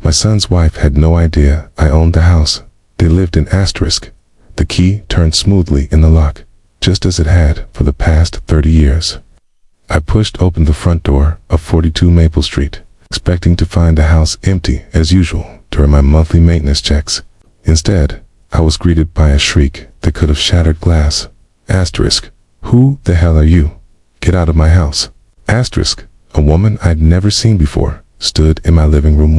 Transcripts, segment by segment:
My son's wife had no idea I owned the house. They lived in asterisk. The key turned smoothly in the lock, just as it had for the past 30 years. I pushed open the front door of 42 Maple Street, expecting to find the house empty as usual during my monthly maintenance checks. Instead, I was greeted by a shriek that could have shattered glass. Asterisk. Who the hell are you? Get out of my house. Asterisk. A woman I'd never seen before stood in my living room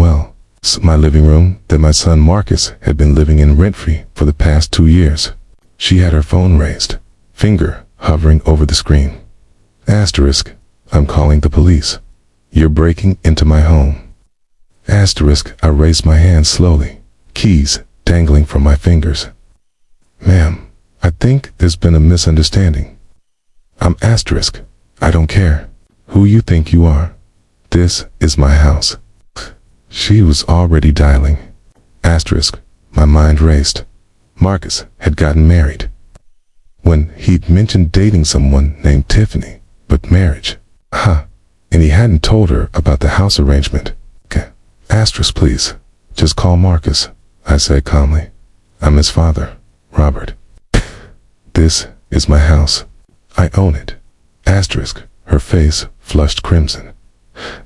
my living room that my son Marcus had been living in rent-free for the past 2 years. She had her phone raised, finger hovering over the screen. Asterisk. I'm calling the police. You're breaking into my home. Asterisk. I raised my hand slowly, keys dangling from my fingers. Ma'am, I think there's been a misunderstanding. I'm asterisk. I don't care who you think you are. This is my house. She was already dialing. Asterisk. My mind raced. Marcus had gotten married. When he'd mentioned dating someone named Tiffany, but marriage. And he hadn't told her about the house arrangement. Okay. Asterisk, please. Just call Marcus, I said calmly. I'm his father, Robert. This is my house. I own it. Asterisk. Her face flushed crimson.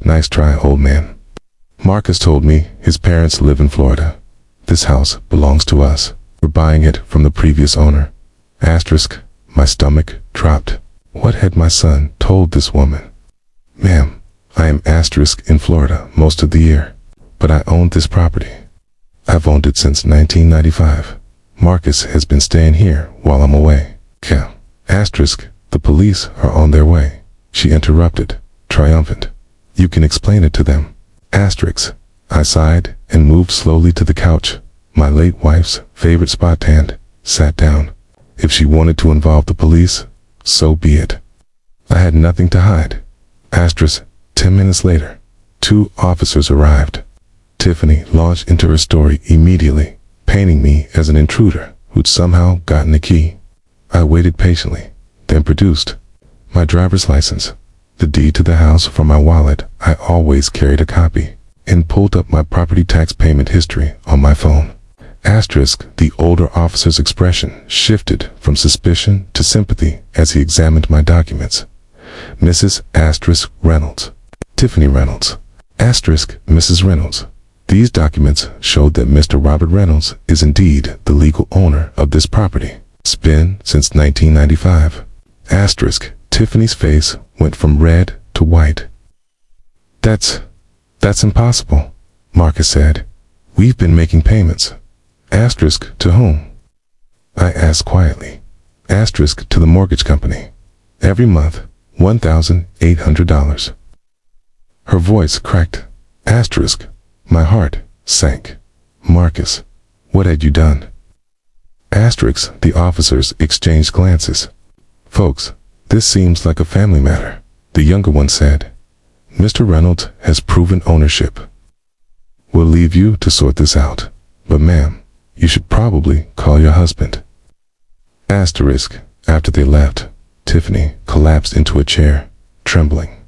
Nice try, old man. Marcus told me his parents live in Florida. This house belongs to us. We're buying it from the previous owner. Asterisk. My stomach dropped. What had my son told this woman? Ma'am, I am asterisk in Florida most of the year, but I own this property. I've owned it since 1995. Marcus has been staying here while I'm away. Asterisk. The police are on their way. She interrupted, triumphant. You can explain it to them. Asterisk. I sighed and moved slowly to the couch, my late wife's favorite spot, and sat down. If she wanted to involve the police, so be it. I had nothing to hide. Asterisk. 10 minutes later, 2 officers arrived. Tiffany launched into her story immediately, painting me as an intruder who'd somehow gotten a key. I waited patiently, then produced my driver's license, the deed to the house from my wallet. I always carried a copy, and pulled up my property tax payment history on my phone. Asterisk. The older officer's expression shifted from suspicion to sympathy as he examined my documents. Mrs. Asterisk Reynolds. Tiffany Reynolds. Asterisk. Mrs. Reynolds. These documents showed that Mr. Robert Reynolds is indeed the legal owner of this property. It's been since 1995. Asterisk. Tiffany's face went from red to white. That's impossible, Marcus said. We've been making payments. Asterisk. To whom? I asked quietly. Asterisk. To the mortgage company. Every month, $1,800. Her voice cracked. Asterisk. My heart sank. Marcus, what had you done? Asterisk. The officers exchanged glances. Folks, this seems like a family matter, the younger one said. Mr. Reynolds has proven ownership. We'll leave you to sort this out, but ma'am, you should probably call your husband. Asterisk. After they left, Tiffany collapsed into a chair, trembling.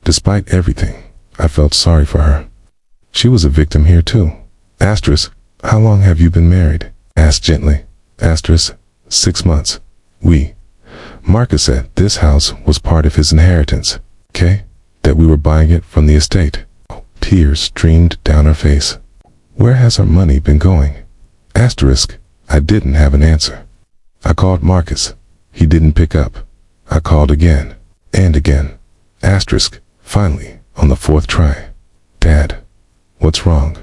Despite everything, I felt sorry for her. She was a victim here too. Asterisk. How long have you been married? Asked gently. Asterisk. 6 months. Marcus said this house was part of his inheritance. That we were buying it from the estate. Tears streamed down her face. Where has our money been going? Asterisk. I didn't have an answer. I called Marcus. He didn't pick up. I called again and again. Asterisk. Finally, on the 4th try. Dad, what's wrong?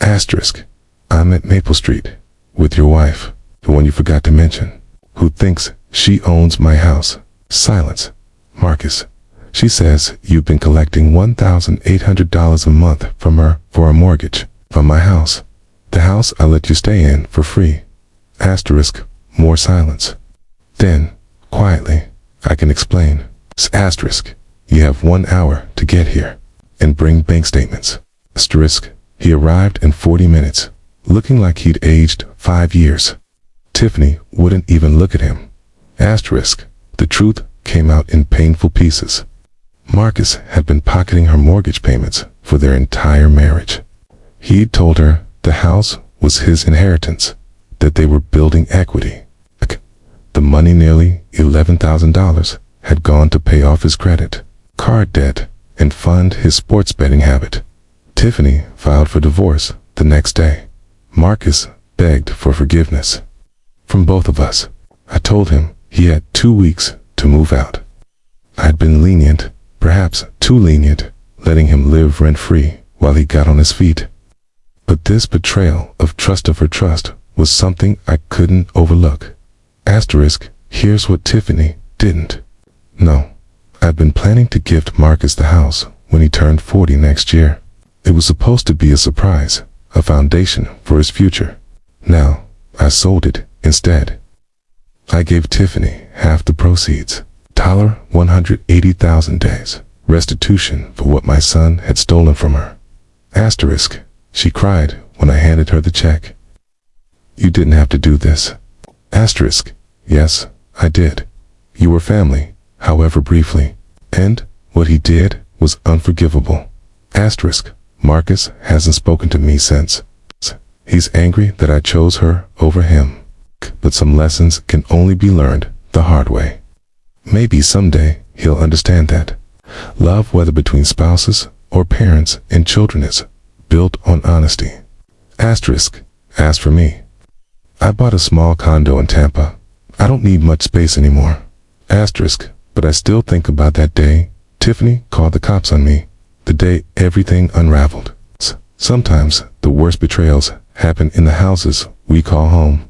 Asterisk. I'm at Maple Street with your wife, the one you forgot to mention, who thinks she owns my house. Silence. Marcus. She says you've been collecting $1,800 a month from her for a mortgage from my house. The house I let you stay in for free. Asterisk. More silence. Then, quietly, I can explain. Asterisk. You have 1 hour to get here and bring bank statements. Asterisk. He arrived in 40 minutes, looking like he'd aged 5 years. Tiffany wouldn't even look at him. Asterisk. The truth came out in painful pieces. Marcus had been pocketing her mortgage payments for their entire marriage. He'd told her the house was his inheritance, that they were building equity. The money, nearly $11,000, had gone to pay off his credit card debt and fund his sports betting habit. Tiffany filed for divorce the next day. Marcus begged for forgiveness from both of us. I told him he had 2 weeks to move out. I had been lenient, perhaps too lenient, letting him live rent-free while he got on his feet. But this betrayal of trust was something I couldn't overlook. Asterisk, here's what Tiffany didn't know. I'd been planning to gift Marcus the house when he turned 40 next year. It was supposed to be a surprise, a foundation for his future. Now, I sold it instead. I gave Tiffany half the proceeds, $180,000 restitution for what my son had stolen from her. Asterisk, she cried when I handed her the check. You didn't have to do this. Asterisk, yes, I did. You were family, however briefly, and what he did was unforgivable. Asterisk, Marcus hasn't spoken to me since. He's angry that I chose her over him. But some lessons can only be learned the hard way. Maybe someday he'll understand that love, whether between spouses or parents and children, is built on honesty. Asterisk, as for me, I bought a small condo in Tampa. I don't need much space anymore. Asterisk, but I still think about that day Tiffany called the cops on me, the day everything unraveled. Sometimes the worst betrayals happen in the houses we call home.